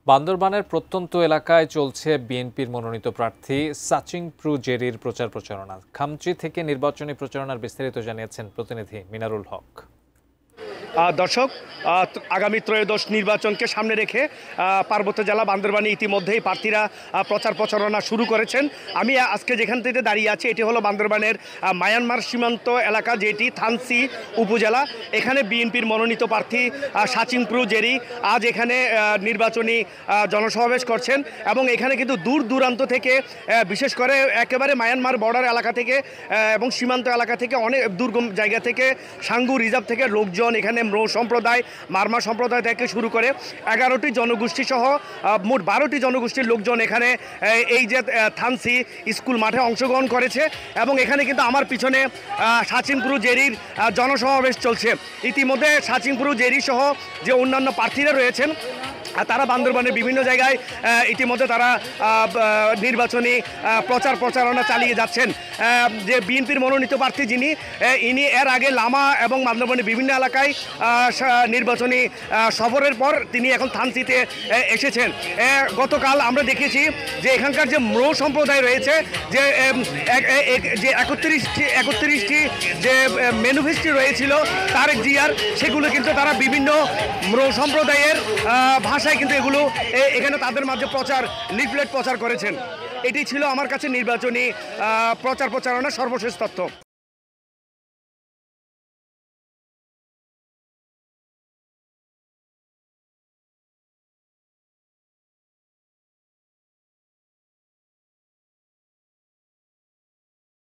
বান্দরবানের প্রত্যন্ত এলাকায় চলছে বিএনপির মনোনীত প্রার্থী সাচিং প্রু জেরির প্রচার প্রচারণা। খামচি থেকে নির্বাচনী প্রচারণার বিস্তারিত জানিয়েছেন প্রতিনিধি মিনারুল হক। দর্শক, আগামী ত্রয়োদশ নির্বাচনকে সামনে রেখে পার্বত্য জেলা বান্দরবানে ইতিমধ্যেই প্রার্থীরা প্রচার প্রচারণা শুরু করেছেন। আমি আজকে যেখান থেকে দাঁড়িয়ে আছি এটি হলো বান্দরবানের মায়ানমার সীমান্ত এলাকা, যেটি থানসি উপজেলা। এখানে বিএনপির মনোনীত প্রার্থী সাচিং প্রু জেরি আজ এখানে নির্বাচনী জনসমাবেশ করছেন এবং এখানে কিন্তু দূর দূরান্ত থেকে, বিশেষ করে একেবারে মায়ানমার বর্ডার এলাকা থেকে এবং সীমান্ত এলাকা থেকে, অনেক দুর্গম জায়গা থেকে, সাঙ্গু রিজার্ভ থেকে লোকজন এখানে ম্রো সম্প্রদায়, মারমা সম্প্রদায় থেকে শুরু করে 11টি জনগোষ্ঠী সহ মোট 12টি জনগোষ্ঠীর লোকজন এখানে এই যে থানসি স্কুল মাঠে অংশগ্রহণ করেছে এবং এখানে কিন্তু আমার পিছনে সাচিং প্রু জেরির জনসমাবেশ চলছে। ইতিমধ্যে সাচিং প্রু জেরি সহ যে অন্যান্য প্রার্থীরা রয়েছেন তারা বান্দরবানের বিভিন্ন জায়গায় ইতিমধ্যে তারা নির্বাচনী প্রচার প্রচারণা চালিয়ে যাচ্ছেন। যে বিএনপির মনোনীত প্রার্থী ইনি এর আগে লামা এবং বান্দরবানের বিভিন্ন এলাকায় নির্বাচনী সফরের পর তিনি এখন থানসিতে এসেছেন। গতকাল আমরা দেখেছি যে এখানকার যে ম্রো সম্প্রদায় রয়েছে, যে 31টি যে ম্যানিফেস্টো রয়েছিল তারেক জিয়ার, সেগুলো কিন্তু তারা বিভিন্ন ম্রো সম্প্রদায়ের ভাষায় কিন্তু এগুলো এখানে তাদের মাঝে লিফলেট প্রচার করেছেন। এটি ছিল আমার কাছে নির্বাচনী প্রচার প্রচারণার সর্বশেষ তথ্য।